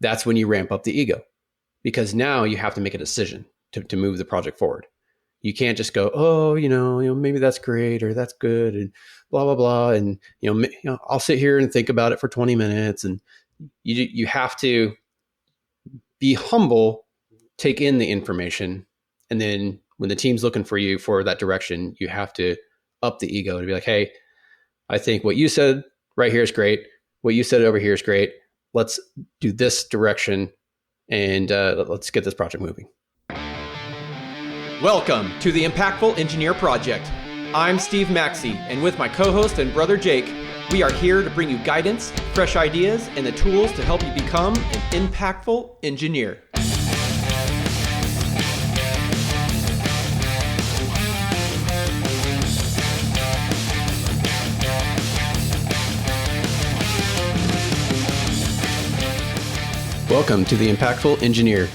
that's when you ramp up the ego, because now you have to make a decision to move the project forward. You can't just go, oh, maybe that's great or that's good and blah, blah, blah. And, I'll sit here and think about it for 20 minutes. And you have to be humble, take in the information. And then when the team's looking for you for that direction, you have to up the ego and be like, hey, I think what you said right here is great. What you said over here is great. Let's do this direction and let's get this project moving. Welcome to the Impactful Engineer Project. I'm Steve Maxey, and with my co-host and brother Jake, we are here to bring you guidance, fresh ideas, and the tools to help you become an impactful engineer. Welcome to the Impactful Engineer.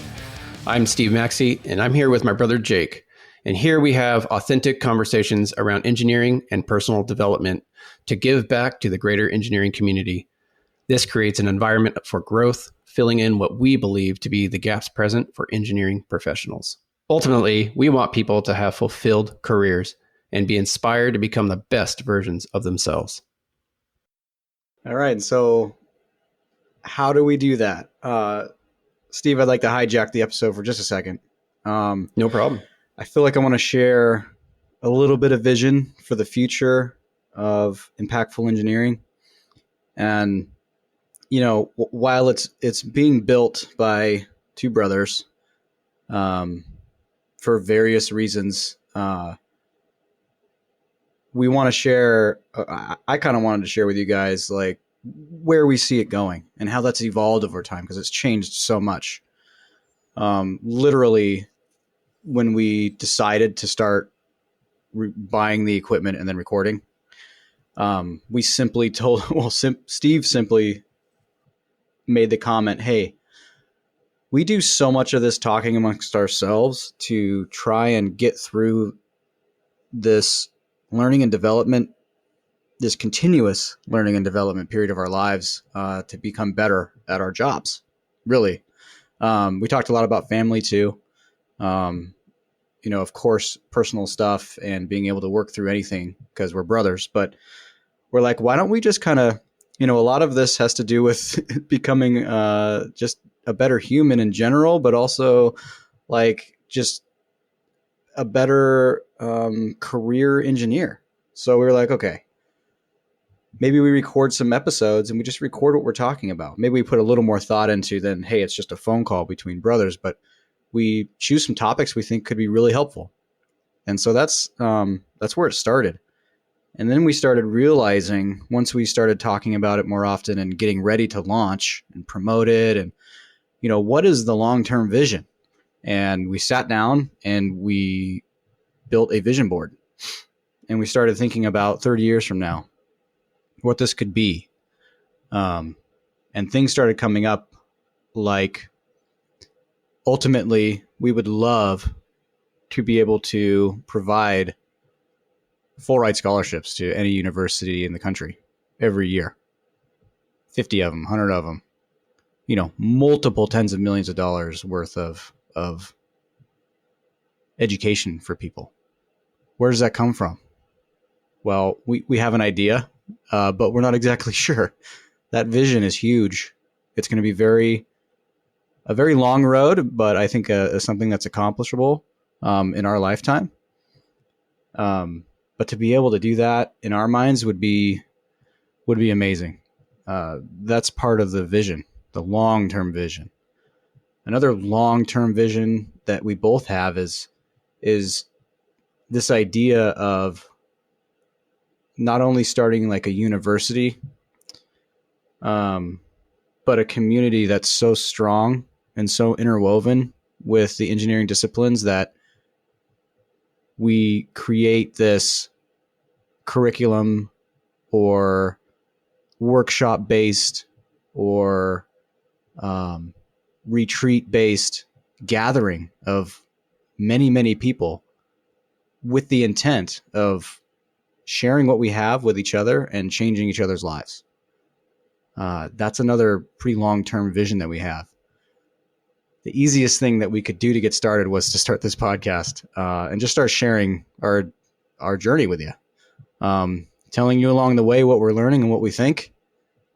I'm Steve Maxey, and I'm here with my brother Jake. And here we have authentic conversations around engineering and personal development to give back to the greater engineering community. This creates an environment for growth, filling in what we believe to be the gaps present for engineering professionals. Ultimately, we want people to have fulfilled careers and be inspired to become the best versions of themselves. All right, so how do we do that? Steve, I'd like to hijack the episode for just a second. No problem. I feel like I want to share a little bit of vision for the future of impactful engineering. And, while it's being built by two brothers for various reasons, we want to share, I kind of wanted to share with you guys, like, where we see it going and how that's evolved over time, because it's changed so much. Literally, when we decided to start buying the equipment and then recording, we simply Steve simply made the comment, hey, we do so much of this talking amongst ourselves to try and get through this learning and development, this continuous learning and development period of our lives to become better at our jobs. Really. We talked a lot about family too. Of course, personal stuff and being able to work through anything because we're brothers, but we're like, why don't we just kind of, a lot of this has to do with becoming just a better human in general, but also like just a better career engineer. So we were like, okay, maybe we record some episodes and we just record what we're talking about. Maybe we put a little more thought into than, hey, it's just a phone call between brothers, but we choose some topics we think could be really helpful. And so that's where it started. And then we started realizing, once we started talking about it more often and getting ready to launch and promote it, and, what is the long-term vision? And we sat down and we built a vision board. And we started thinking about 30 years from now, what this could be. And things started coming up like, ultimately, we would love to be able to provide full ride scholarships to any university in the country every year. 50 of them, 100 of them, multiple tens of millions of dollars worth of education for people. Where does that come from? Well, we have an idea, but we're not exactly sure. That vision is huge. It's going to be a very long road, but I think something that's accomplishable in our lifetime. But to be able to do that in our minds would be amazing. That's part of the vision, the long-term vision. Another long-term vision that we both have is this idea of not only starting like a university, but a community that's so strong and so interwoven with the engineering disciplines that we create this curriculum or workshop-based or retreat-based gathering of many, many people with the intent of sharing what we have with each other and changing each other's lives. That's another pretty long-term vision that we have. the easiest thing that we could do to get started was to start this podcast and just start sharing our journey with you, telling you along the way what we're learning and what we think,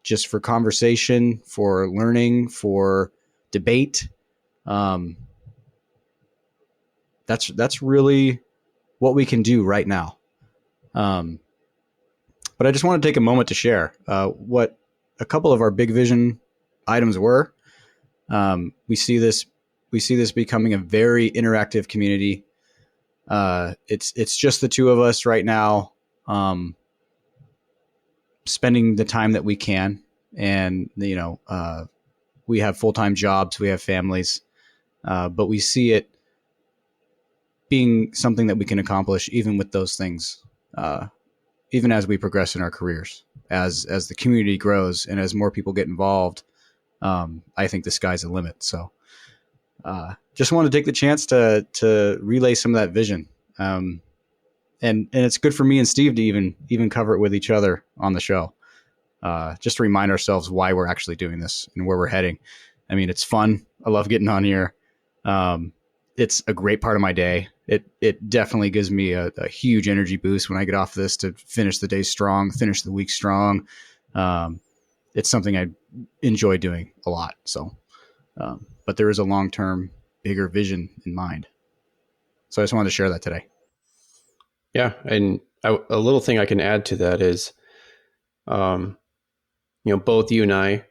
just for conversation, for learning, for debate. That's really what we can do right now. But I just want to take a moment to share what a couple of our big vision items were. We see this becoming a very interactive community. It's just the two of us right now, spending the time that we can, and we have full-time jobs, we have families, but we see it being something that we can accomplish even with those things, even as we progress in our careers, as the community grows and as more people get involved. I think the sky's the limit. So just want to take the chance to relay some of that vision. And it's good for me and Steve to even cover it with each other on the show. Just to remind ourselves why we're actually doing this and where we're heading. I mean, it's fun. I love getting on here. It's a great part of my day. It definitely gives me a huge energy boost when I get off this to finish the day strong, finish the week strong. It's something I enjoy doing a lot. So, but there is a long-term, bigger vision in mind. So I just wanted to share that today. Yeah. And a little thing I can add to that is, both you and I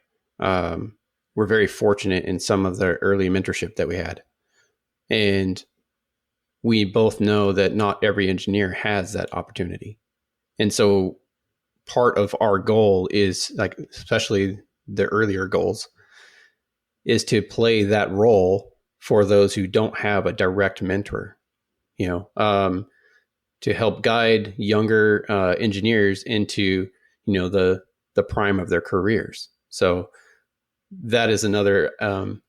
were very fortunate in some of the early mentorship that we had. And we both know that not every engineer has that opportunity. And so part of our goal is, like, especially the earlier goals, is to play that role for those who don't have a direct mentor, to help guide younger engineers into, the prime of their careers. So that is another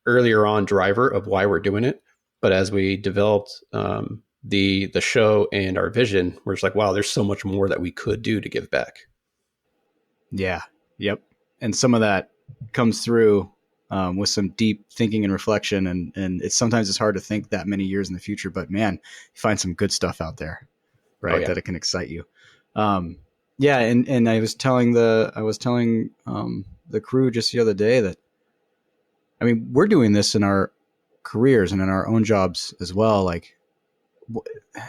earlier on driver of why we're doing it. But as we developed the show and our vision, we're just like, wow, there's so much more that we could do to give back. Yeah. Yep. And some of that comes through with some deep thinking and reflection. And sometimes it's hard to think that many years in the future, but man, you find some good stuff out there, right? Oh, yeah. That it can excite you. Yeah. And I was telling the crew just the other day that, I mean, we're doing this in our careers and in our own jobs as well. Like,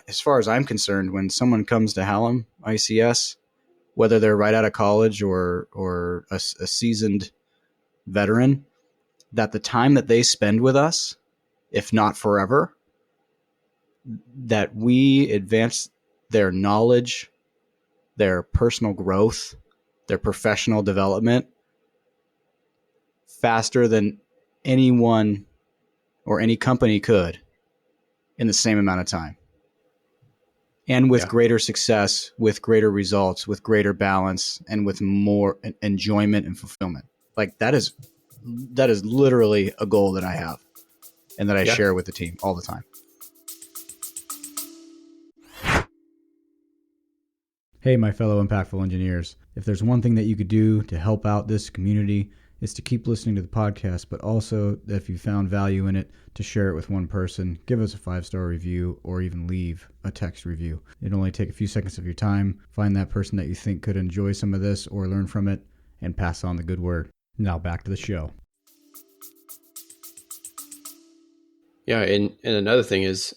as far as I'm concerned, when someone comes to Hallam ICS, whether they're right out of college or a seasoned veteran, that the time that they spend with us, if not forever, that we advance their knowledge, their personal growth, their professional development faster than anyone or any company could in the same amount of time. And with greater success, with greater results, with greater balance, and with more enjoyment and fulfillment. Like that is literally a goal that I have and that I share with the team all the time. Hey, my fellow impactful engineers. If there's one thing that you could do to help out this community, is to keep listening to the podcast, but also if you found value in it, to share it with one person, give us a 5-star review, or even leave a text review. It'll only take a few seconds of your time. Find that person that you think could enjoy some of this or learn from it, and pass on the good word. Now back to the show. Yeah, and another thing is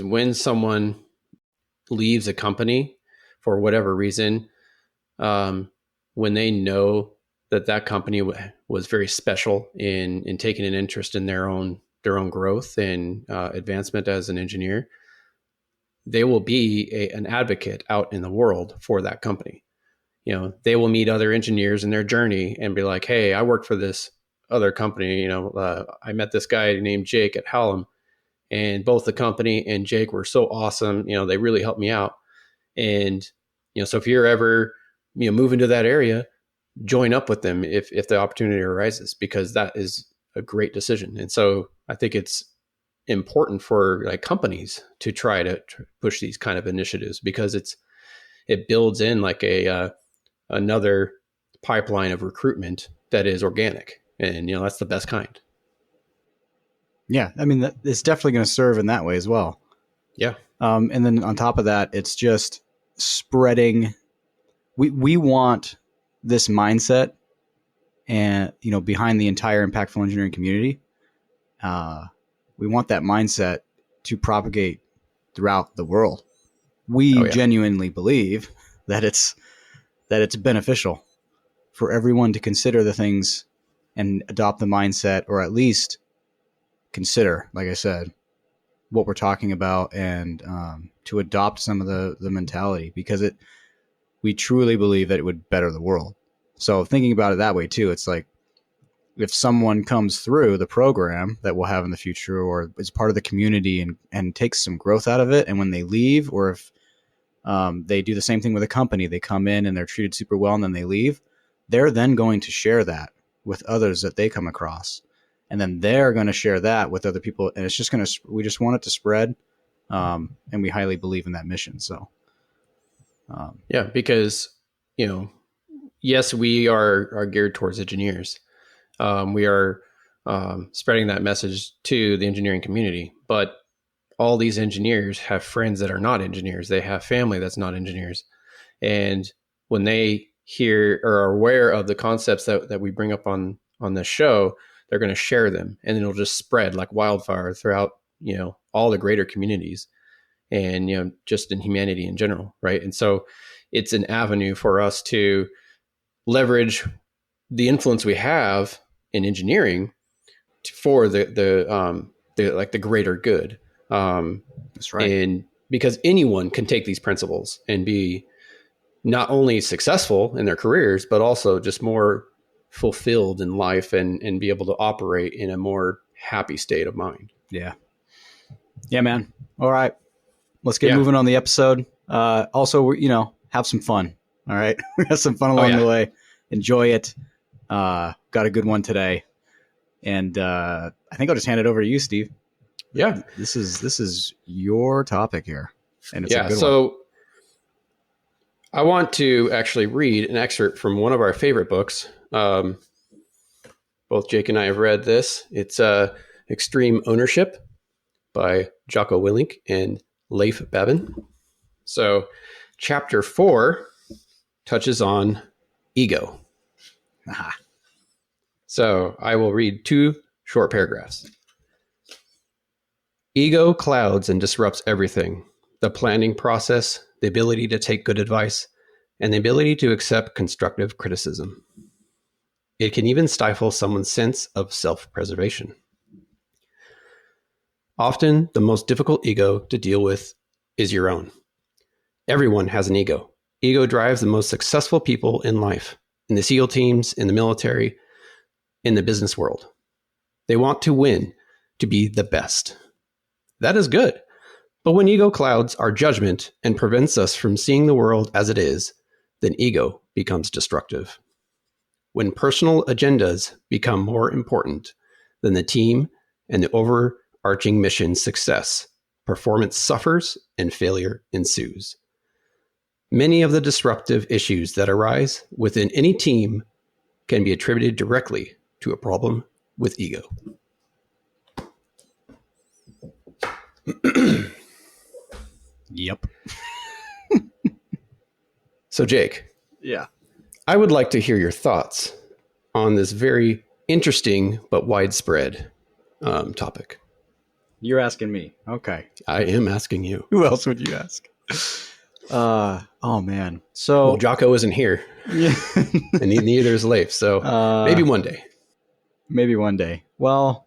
when someone leaves a company for whatever reason, when they know that company was very special in taking an interest in their own growth and advancement as an engineer, they will be an advocate out in the world for that company. They will meet other engineers in their journey and be like, hey, I work for this other company. I met this guy named Jake at Hallam, and both the company and Jake were so awesome. They really helped me out. And, so if you're ever, moving to that area, join up with them if the opportunity arises, because that is a great decision. And so I think it's important for like companies to try to push these kind of initiatives, because it builds in like another pipeline of recruitment that is organic, and that's the best kind. Yeah. I mean, it's definitely going to serve in that way as well. Yeah. And then on top of that, it's just spreading. We want this mindset and, behind the entire impactful engineering community. We want that mindset to propagate throughout the world. Oh We yeah. genuinely believe that it's beneficial for everyone to consider the things and adopt the mindset, or at least consider, like I said, what we're talking about, and to adopt some of the mentality, because we truly believe that it would better the world. So thinking about it that way too, it's like, if someone comes through the program that we'll have in the future, or is part of the community and takes some growth out of it, and when they leave, or if they do the same thing with a company, they come in and they're treated super well and then they leave, they're then going to share that with others that they come across. And then they're going to share that with other people. And it's just we just want it to spread. And we highly believe in that mission. So, Yeah, because, yes, we are geared towards engineers. We are spreading that message to the engineering community, but all these engineers have friends that are not engineers. They have family that's not engineers. And when they hear or are aware of the concepts that we bring up on this show, they're going to share them, and it'll just spread like wildfire throughout, all the greater communities, and, just in humanity in general. Right. And so it's an avenue for us to leverage the influence we have in engineering for the greater good. that's right. And because anyone can take these principles and be not only successful in their careers, but also just more fulfilled in life, and be able to operate in a more happy state of mind. Yeah. Yeah, man. All right. Let's get Yeah. moving on the episode. Also, have some fun. All right. Have some fun along the way. Enjoy it. Got a good one today. And I think I'll just hand it over to you, Steve. Yeah. This is your topic here. And it's a good one. So I want to actually read an excerpt from one of our favorite books. Both Jake and I have read this. It's Extreme Ownership by Jocko Willink and Leif Babin. So chapter 4 touches on ego. Aha. So I will read 2 short paragraphs. Ego clouds and disrupts everything: the planning process, the ability to take good advice, and the ability to accept constructive criticism. It can even stifle someone's sense of self-preservation. Often, the most difficult ego to deal with is your own. Everyone has an ego. Ego drives the most successful people in life, in the SEAL teams, in the military, in the business world. They want to win, to be the best. That is good. But when ego clouds our judgment and prevents us from seeing the world as it is, then ego becomes destructive. When personal agendas become more important than the team and the overarching mission's success, performance suffers and failure ensues. Many of the disruptive issues that arise within any team can be attributed directly to a problem with ego. Yep. So, Jake, Yeah. I would like to hear your thoughts on this very interesting but widespread topic. You're asking me. Okay. I am asking you. Who else would you ask? Oh man. So Well, Jocko isn't here, yeah. and neither is Leif. So maybe one day. Maybe one day. Well,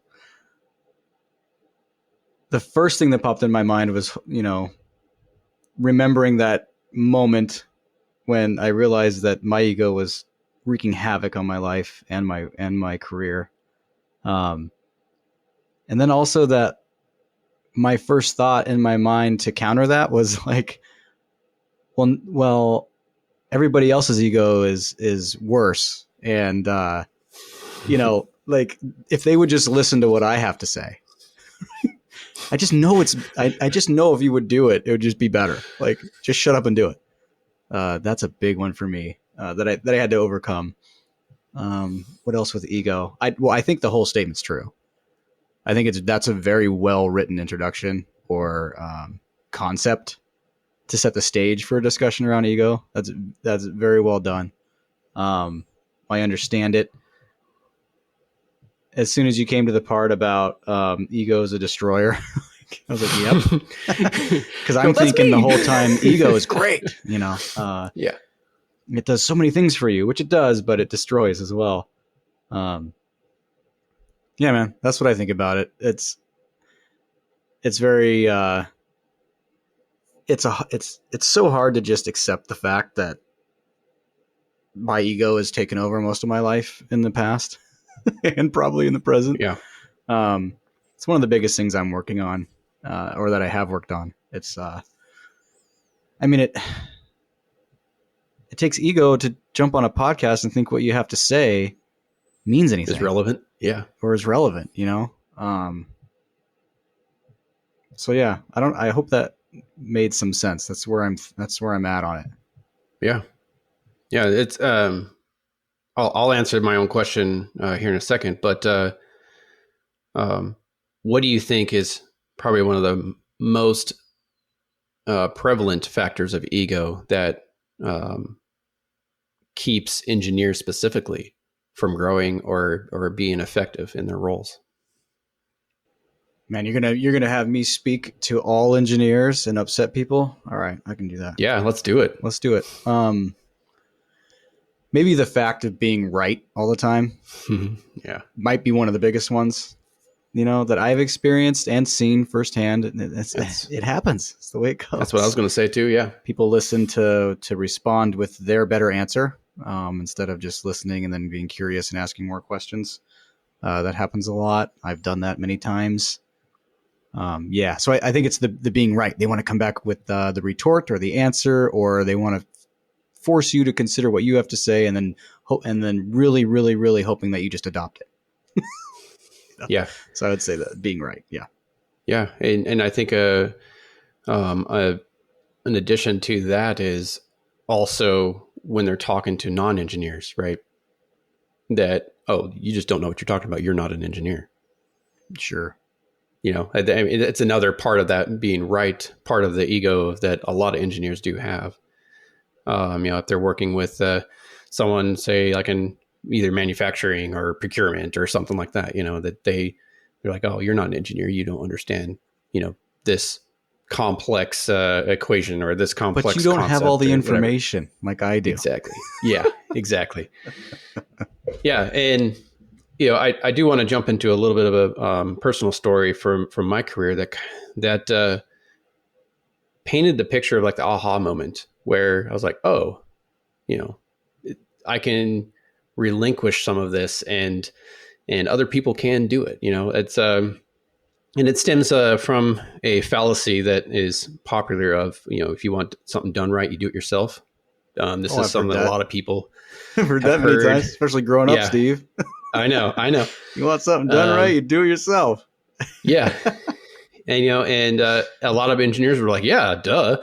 the first thing that popped in my mind was, remembering that moment when I realized that my ego was wreaking havoc on my life and my career. And then also that my first thought in my mind to counter that was like, well, everybody else's ego is worse. And, like if they would just listen to what I have to say, I just know I just know if you would do it, it would just be better. Like, just shut up and do it. That's a big one for me that I had to overcome. What else with ego? I think the whole statement's true. I think that's a very well written introduction or concept to set the stage for a discussion around ego. That's very well done. I understand it. As soon as you came to the part about ego is a destroyer, I was like, yep. Because I'm thinking the whole time, ego is great. Yeah. It does so many things for you, which it does, but it destroys as well. Yeah, man, that's what I think about it. It's very it's so hard to just accept the fact that my ego has taken over most of my life in the past and probably in the present. Yeah. It's one of the biggest things I'm working on, or that I have worked on. It's I mean it takes ego to jump on a podcast and think what you have to say means anything. Is relevant. Yeah. Or is relevant, So yeah, I hope that made some sense. That's where I'm at on it. Yeah. Yeah. It's, I'll answer my own question here in a second, but what do you think is probably one of the most prevalent factors of ego that keeps engineers specifically from growing or being effective in their roles? Man, you're gonna have me speak to all engineers and upset people. All right, I can do that. Yeah, let's do it. Let's do it. Maybe the fact of being right all the time. Yeah, might be one of the biggest ones, that I've experienced and seen firsthand. It happens. It's the way it goes. That's what I was going to say too. Yeah, people listen to respond with their better answer instead of just listening and then being curious and asking more questions. That happens a lot. I've done that many times. So I think it's the being right. They want to come back with the retort or the answer, or they want to force you to consider what you have to say, and then really, really, really hoping that you just adopt it. Yeah. So I would say that being right. Yeah. Yeah, and I think an addition to that is also when they're talking to non-engineers, right? That you just don't know what you're talking about. You're not an engineer. Sure. I mean, it's another part of that being right, part of the ego that a lot of engineers do have. If they're working with someone, say, like in either manufacturing or procurement or something like that, that they're like, oh, you're not an engineer. You don't understand, this complex equation or this complex But you don't have all the information like I do. Exactly. Yeah, exactly. Yeah. And, I do want to jump into a little bit of a personal story from my career that painted the picture of like the aha moment where I was like, oh, I can relinquish some of this and other people can do it. It's and it stems from a fallacy that is popular of, if you want something done right, you do it yourself. This is something that a lot of people I've heard that many times, especially growing up, Steve. I know. You want something done right, you do it yourself. Yeah. And a lot of engineers were like, yeah, duh.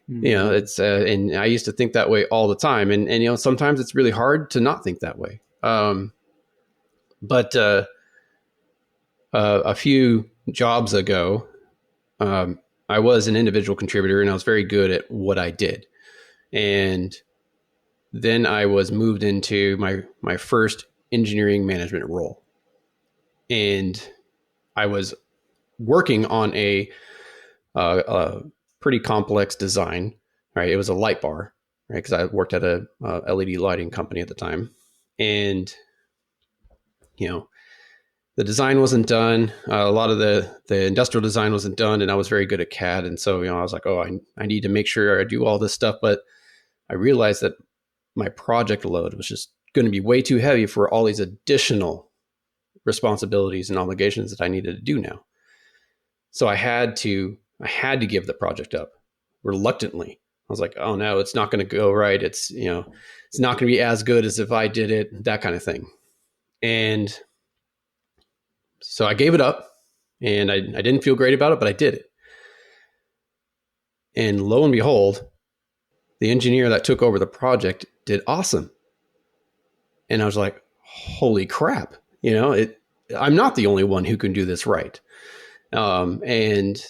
It's and I used to think that way all the time. And sometimes it's really hard to not think that way. But a few jobs ago, I was an individual contributor and I was very good at what I did. And then I was moved into my first engineering management role. And I was working on a pretty complex design, right? It was a light bar, right? Because I worked at a LED lighting company at the time. And, the design wasn't done. A lot of the industrial design wasn't done, and I was very good at CAD. And so, I was like, oh, I need to make sure I do all this stuff. But I realized that my project load was just going to be way too heavy for all these additional responsibilities and obligations that I needed to do now. So I had to give the project up reluctantly. I was like, oh no, it's not going to go right. It's, it's not going to be as good as if I did it, that kind of thing. And so I gave it up and I didn't feel great about it, but I did it. And lo and behold, the engineer that took over the project did awesome. And I was like, holy crap. I'm not the only one who can do this right. And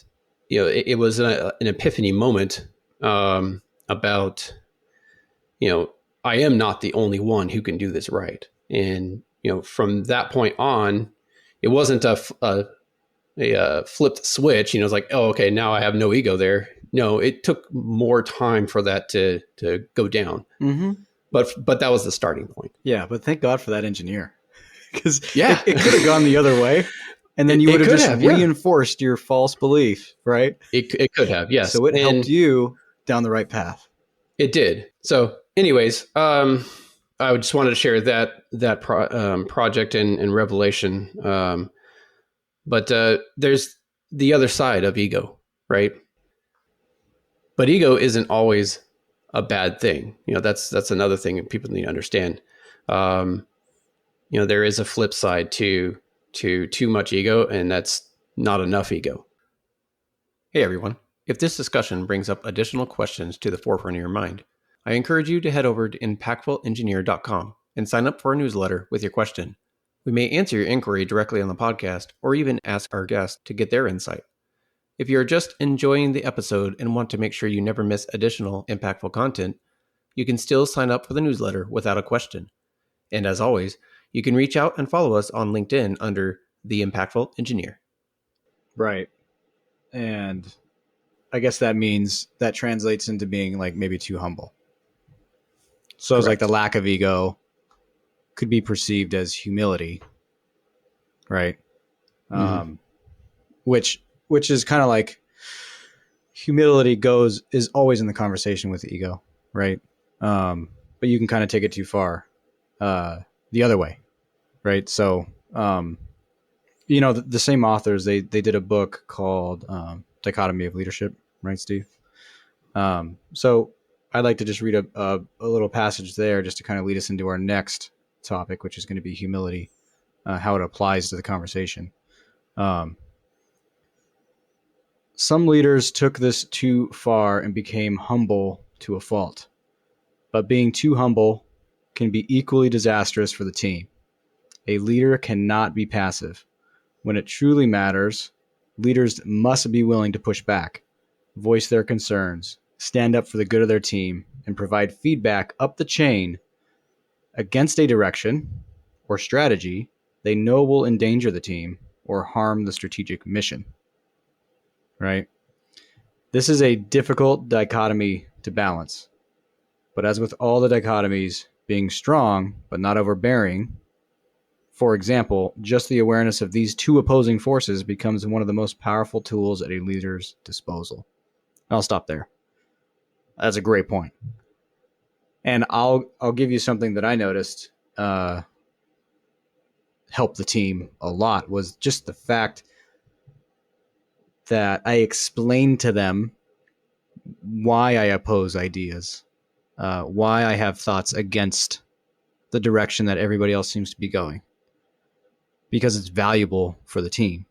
it was an epiphany moment about, I am not the only one who can do this right. And from that point on, it wasn't a flipped switch. It's like, oh, okay, now I have no ego there. No, it took more time for that to go down. Mm-hmm. But that was the starting point. Yeah, but thank God for that engineer, because Yeah, it could have gone the other way, and then you would have just reinforced your false belief, right? It could have, yes. So it helped you down the right path. It did. So, anyways, I just wanted to share that project and revelation. But there's the other side of ego, right? But ego isn't always a bad thing. That's another thing that people need to understand. There is a flip side to too much ego, and that's not enough ego. Hey, everyone. If this discussion brings up additional questions to the forefront of your mind, I encourage you to head over to impactfulengineer.com and sign up for our newsletter with your question. We may answer your inquiry directly on the podcast or even ask our guests to get their insight. If you're just enjoying the episode and want to make sure you never miss additional impactful content, you can still sign up for the newsletter without a question. And as always, you can reach out and follow us on LinkedIn under The Impactful Engineer. Right. And I guess that translates into being like maybe too humble. So it's like the lack of ego could be perceived as humility, right? Mm-hmm. Which is kind of like humility is always in the conversation with the ego, right? But you can kind of take it too far the other way, right? So, the same authors, they did a book called Dichotomy of Leadership, right, Steve? So I'd like to just read a little passage there just to kind of lead us into our next topic, which is going to be humility, how it applies to the conversation. Some leaders took this too far and became humble to a fault. But being too humble can be equally disastrous for the team. A leader cannot be passive. When it truly matters, leaders must be willing to push back, voice their concerns, stand up for the good of their team, and provide feedback up the chain against a direction or strategy they know will endanger the team or harm the strategic mission. Right? This is a difficult dichotomy to balance. But as with all the dichotomies, being strong but not overbearing, for example, just the awareness of these two opposing forces becomes one of the most powerful tools at a leader's disposal. I'll stop there. That's a great point. And I'll give you something that I noticed helped the team a lot was just the fact that I explained to them why I oppose ideas, why I have thoughts against the direction that everybody else seems to be going. Because it's valuable for the team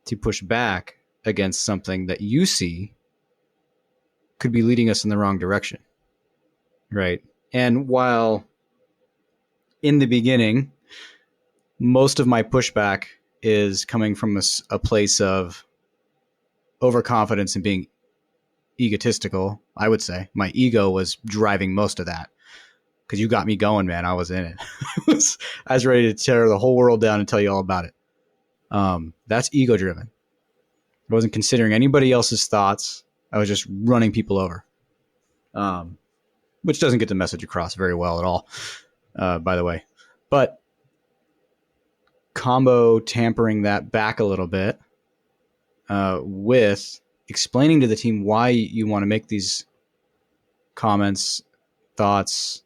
to push back against something that you see could be leading us in the wrong direction. Right. And while in the beginning, most of my pushback is coming from a place of overconfidence and being egotistical, I would say. My ego was driving most of that. Because you got me going, man. I was in it. I was ready to tear the whole world down and tell you all about it. That's ego driven. I wasn't considering anybody else's thoughts. I was just running people over, which doesn't get the message across very well at all, by the way. But combo tampering that back a little bit with explaining to the team why you want to make these comments, thoughts,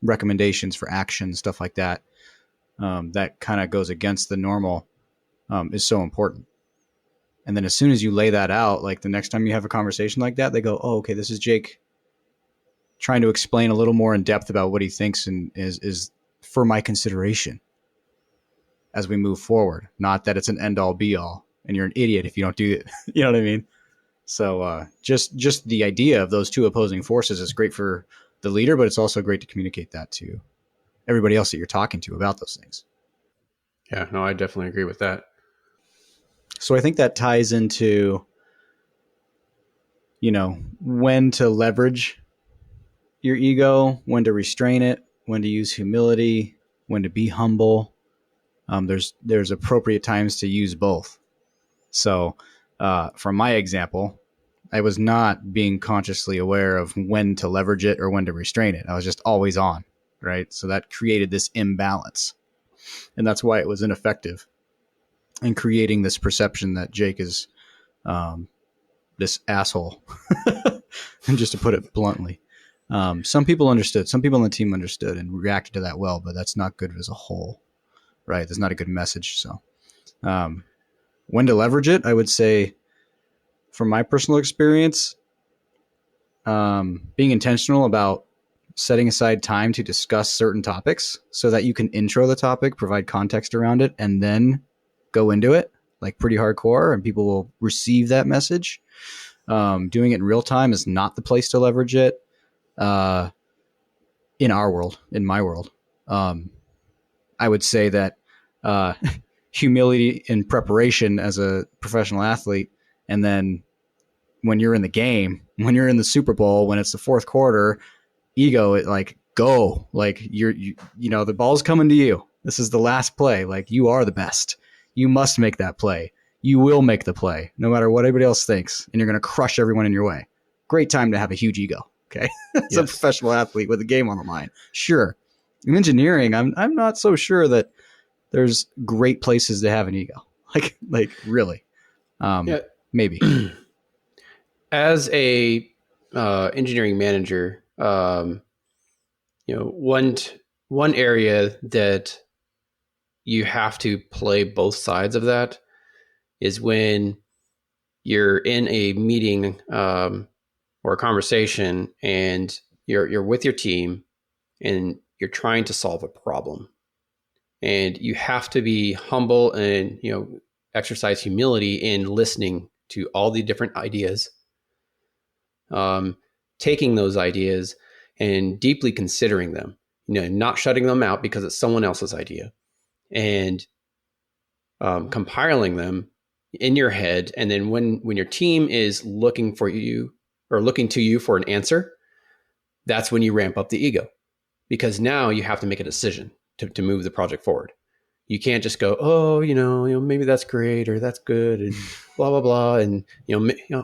recommendations for action, stuff like that, that kind of goes against the normal, is so important. And then as soon as you lay that out, like the next time you have a conversation like that, they go, oh, okay, this is Jake trying to explain a little more in depth about what he thinks and is for my consideration as we move forward. Not that it's an end all be all and you're an idiot if you don't do it. You know what I mean? So just the idea of those two opposing forces is great for the leader, but it's also great to communicate that to everybody else that you're talking to about those things. Yeah, no, I definitely agree with that. So I think that ties into, when to leverage your ego, when to restrain it, when to use humility, when to be humble. There's appropriate times to use both. So, from my example, I was not being consciously aware of when to leverage it or when to restrain it. I was just always on, right? So that created this imbalance, and that's why it was ineffective in creating this perception that Jake is um, this asshole. And just to put it bluntly, some people understood, some people on the team understood and reacted to that well, but that's not good as a whole, right? That's not a good message. So, um, when to leverage it, I would say, from my personal experience, being intentional about setting aside time to discuss certain topics so that you can intro the topic, provide context around it, and then go into it like pretty hardcore, and people will receive that message. Doing it in real time is not the place to leverage it. Uh, in our world, in my world, um, I would say that uh, humility in preparation as a professional athlete, and then when you're in the game, when you're in the Super Bowl, when it's the fourth quarter, ego, it like go, like the ball's coming to you. This is the last play. Like, you are the best. You must make that play. You will make the play, no matter what anybody else thinks, and you're going to crush everyone in your way. Great time to have a huge ego. Okay, as a Yes. professional athlete with a game on the line. Sure, in engineering, I'm not so sure that there's great places to have an ego. Like really, Yeah. maybe. As a engineering manager, one area that you have to play both sides of that is when you're in a meeting or a conversation, and you're with your team and you're trying to solve a problem, and you have to be humble and exercise humility in listening to all the different ideas, um, taking those ideas and deeply considering them, not shutting them out because it's someone else's idea, and compiling them in your head. And then when your team is looking for you or looking to you for an answer, that's when you ramp up the ego, because now you have to make a decision to move the project forward. You can't just go, oh, maybe that's great or that's good and blah blah blah, and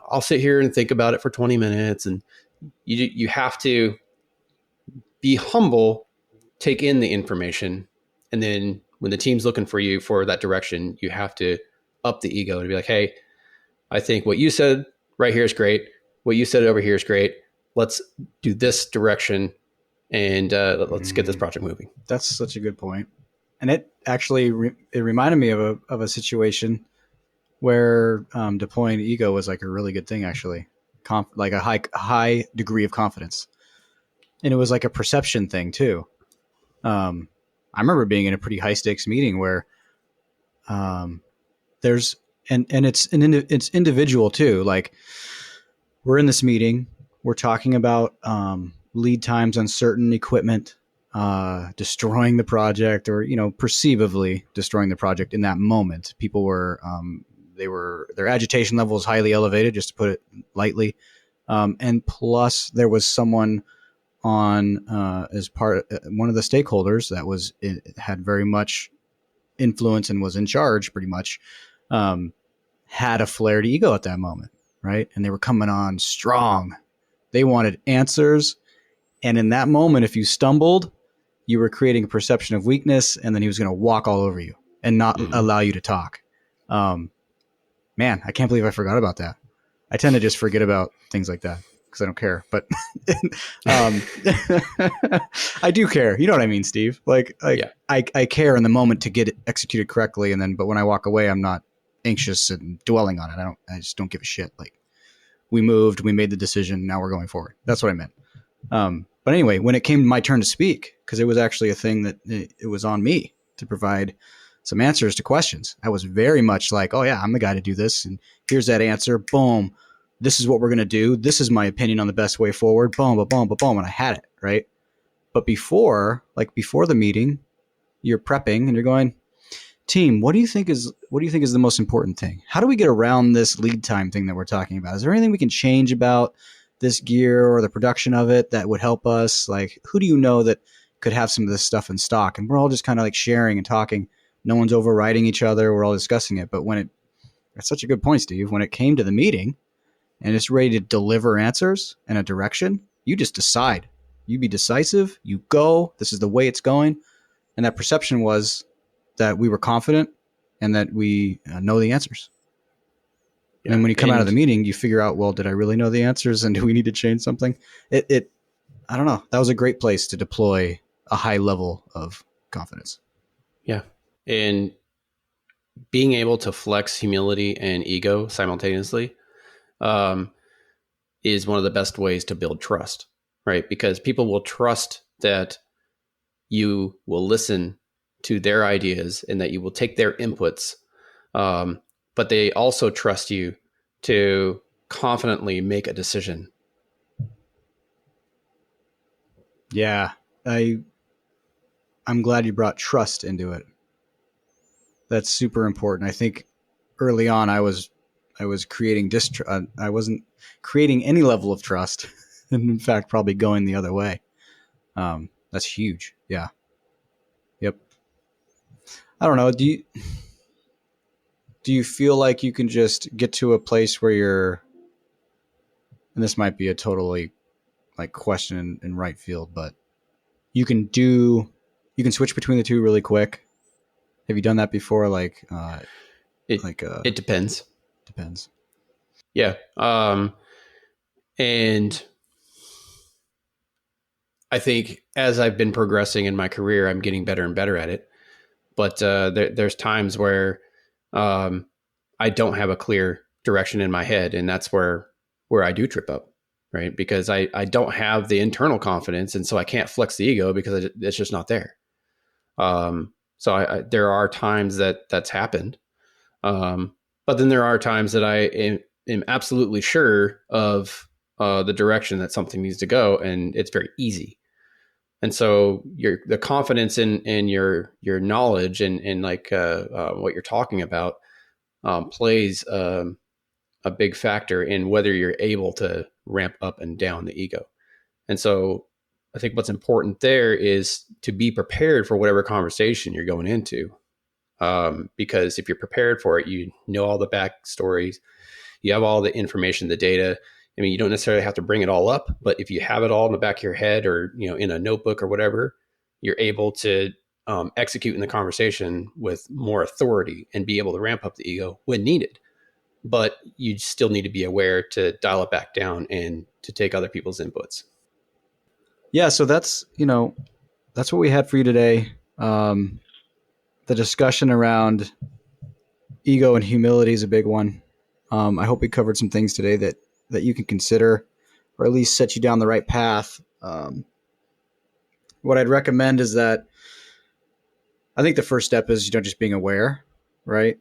I'll sit here and think about it for 20 minutes. And you have to be humble, take in the information, and then when the team's looking for you for that direction, you have to up the ego to be like, hey, I think what you said right here is great. What you said over here is great. Let's do this direction, and let's get this project moving. That's such a good point. And it actually it reminded me of a situation where deploying the ego was like a really good thing, actually. Like a high degree of confidence, and it was like a perception thing too. I remember being in a pretty high stakes meeting where there's and it's individual too. Like, we're in this meeting, we're talking about lead times on certain equipment, destroying the project, or perceivably destroying the project in that moment. People were their agitation level was highly elevated, just to put it lightly, and plus there was someone on as part one of the stakeholders that had very much influence and was in charge pretty much, had a flared ego at that moment, right? And they were coming on strong. They wanted answers. And in that moment, if you stumbled, you were creating a perception of weakness, and then he was going to walk all over you and not allow you to talk. Man, I can't believe I forgot about that. I tend to just forget about things like that because I don't care. But I do care. You know what I mean, Steve? Yeah. I care in the moment to get it executed correctly, and then but when I walk away, I'm not anxious and dwelling on it. I just don't give a shit. Like, we moved, we made the decision, now we're going forward. That's what I meant. But anyway, when it came to my turn to speak, because it was actually a thing that it was on me to provide some answers to questions, I was very much like, oh yeah, I'm the guy to do this, and here's that answer. Boom. This is what we're going to do. This is my opinion on the best way forward. Boom, boom, boom, boom. And I had it, right? But before the meeting, you're prepping and you're going, team, what do you think is the most important thing? How do we get around this lead time thing that we're talking about? Is there anything we can change about this gear or the production of it that would help us? Like, who do you know that could have some of this stuff in stock? And we're all just kind of like sharing and talking. No one's overriding each other. We're all discussing it. But that's such a good point, Steve. When it came to the meeting and it's ready to deliver answers and a direction, you just decide. You be decisive. You go. This is the way it's going. And that perception was that we were confident and that we know the answers. Yeah. And when you come out of the meeting, you figure out, well, did I really know the answers, and do we need to change something? I don't know. That was a great place to deploy a high level of confidence. Yeah. And being able to flex humility and ego simultaneously is one of the best ways to build trust, right? Because people will trust that you will listen to their ideas and that you will take their inputs. But they also trust you to confidently make a decision. Yeah. I'm glad you brought trust into it. That's super important. I think early on I was creating I wasn't creating any level of trust, and in fact probably going the other way. That's huge. Yeah. Yep. I don't know. Do you feel like you can just get to a place where you're, and this might be a totally like question in right field, but you can switch between the two really quick? Have you done that before? It depends. Depends. Yeah. And I think as I've been progressing in my career, I'm getting better and better at it. But there's times where I don't have a clear direction in my head, and that's where I do trip up, right? Because I don't have the internal confidence, and so I can't flex the ego because it's just not there. So there are times that's happened, but then there are times that I am absolutely sure of the direction that something needs to go, and it's very easy. And so the confidence in your knowledge and like what you're talking about plays a big factor in whether you're able to ramp up and down the ego. And so I think what's important there is to be prepared for whatever conversation you're going into. Because if you're prepared for it, you know all the backstories, you have all the information, the data. I mean, you don't necessarily have to bring it all up, but if you have it all in the back of your head or, in a notebook or whatever, you're able to execute in the conversation with more authority and be able to ramp up the ego when needed. But you still need to be aware to dial it back down and to take other people's inputs. Yeah. So that's what we had for you today. The discussion around ego and humility is a big one. I hope we covered some things today that you can consider, or at least set you down the right path. What I'd recommend is that I think the first step is just being aware, right?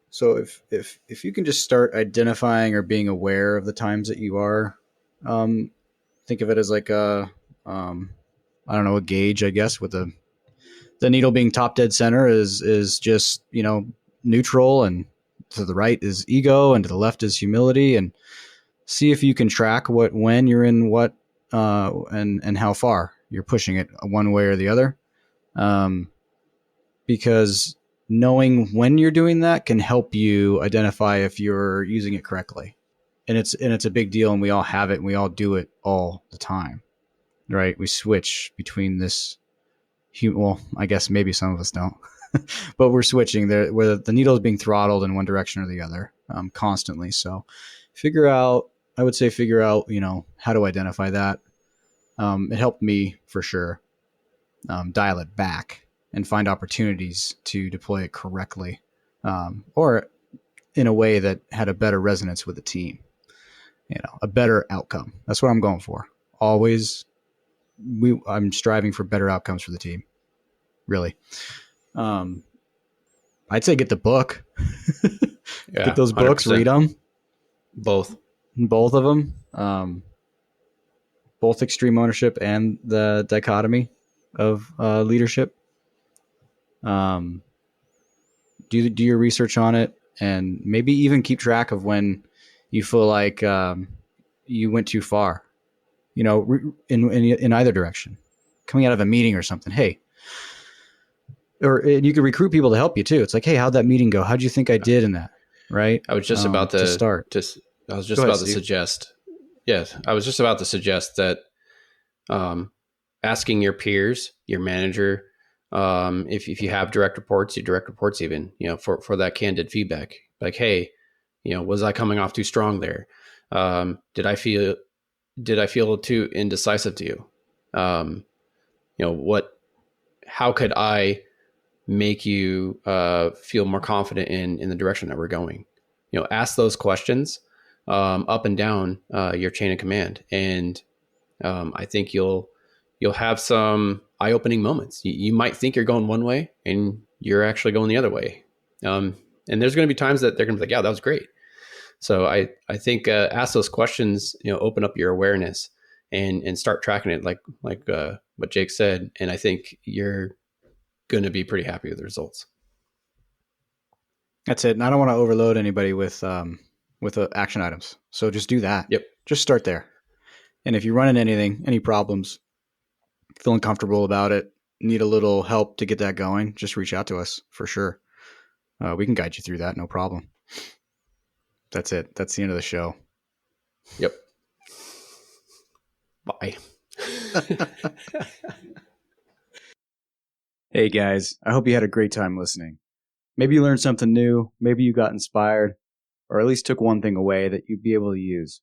So if you can just start identifying or being aware of the times that you are, think of it as like a gauge, I guess, with the needle being top dead center is just neutral, and to the right is ego, and to the left is humility, and see if you can track when you're in what and how far you're pushing it one way or the other, because knowing when you're doing that can help you identify if you're using it correctly. And it's a big deal, and we all have it, and we all do it all the time, right? We switch between this. Well, I guess maybe some of us don't, but we're switching there, where the needle is being throttled in one direction or the other constantly. So figure out how to identify that. It helped me for sure dial it back and find opportunities to deploy it correctly, or in a way that had a better resonance with the team, a better outcome. That's what I'm going for. Always, I'm striving for better outcomes for the team. Really. I'd say get the book. Yeah, get those books, 100%. read them. Both of them. Both Extreme Ownership and the Dichotomy of Leadership. do your research on it, and maybe even keep track of when you feel like you went too far, in either direction, coming out of a meeting or something. Hey, and you can recruit people to help you too. It's like, hey, how'd that meeting go? How'd you think I did in that? Right. I was just about To start. I was just Go ahead, about to Steve. suggest. Yes, I was just about to suggest that asking your peers, your manager, if you have direct reports, your direct reports, even for that candid feedback, like, hey, was I coming off too strong there? Did I feel too indecisive to you? How could I make you feel more confident in the direction that we're going? Ask those questions up and down your chain of command, and I think you'll have some eye-opening moments. You might think you're going one way, and you're actually going the other way. And there's going to be times that they're going to be like, "Yeah, that was great." So I think ask those questions. Open up your awareness and start tracking it, like what Jake said. And I think you're going to be pretty happy with the results. That's it. And I don't want to overload anybody with action items. So just do that. Yep. Just start there. And if you run into any problems, feeling comfortable about it, need a little help to get that going, just reach out to us for sure. We can guide you through that. No problem. That's it. That's the end of the show. Yep. Bye. Hey guys, I hope you had a great time listening. Maybe you learned something new. Maybe you got inspired, or at least took one thing away that you'd be able to use.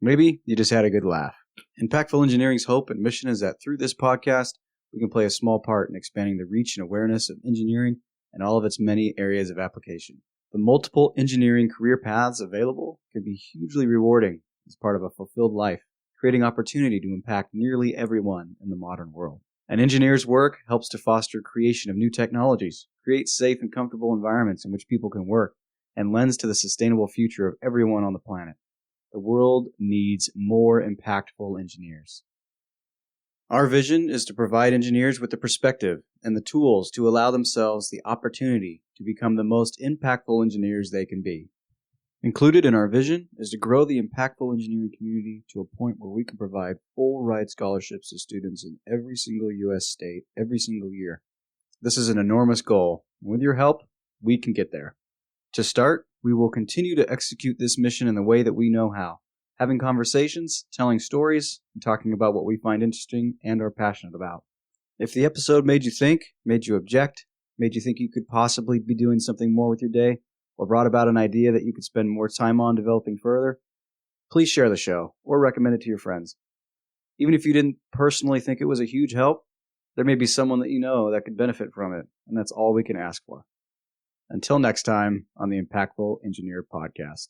Maybe you just had a good laugh. Impactful Engineering's hope and mission is that through this podcast, we can play a small part in expanding the reach and awareness of engineering and all of its many areas of application. The multiple engineering career paths available can be hugely rewarding as part of a fulfilled life, creating opportunity to impact nearly everyone in the modern world. An engineer's work helps to foster creation of new technologies, create safe and comfortable environments in which people can work, and lends to the sustainable future of everyone on the planet. The world needs more impactful engineers. Our vision is to provide engineers with the perspective and the tools to allow themselves the opportunity to become the most impactful engineers they can be. Included in our vision is to grow the impactful engineering community to a point where we can provide full ride scholarships to students in every single U.S. state every single year. This is an enormous goal, and with your help, we can get there. To start, we will continue to execute this mission in the way that we know how, having conversations, telling stories, and talking about what we find interesting and are passionate about. If the episode made you think, made you object, made you think you could possibly be doing something more with your day, or brought about an idea that you could spend more time on developing further, please share the show or recommend it to your friends. Even if you didn't personally think it was a huge help, there may be someone that you know that could benefit from it, and that's all we can ask for. Until next time on the Impactful Engineer Podcast.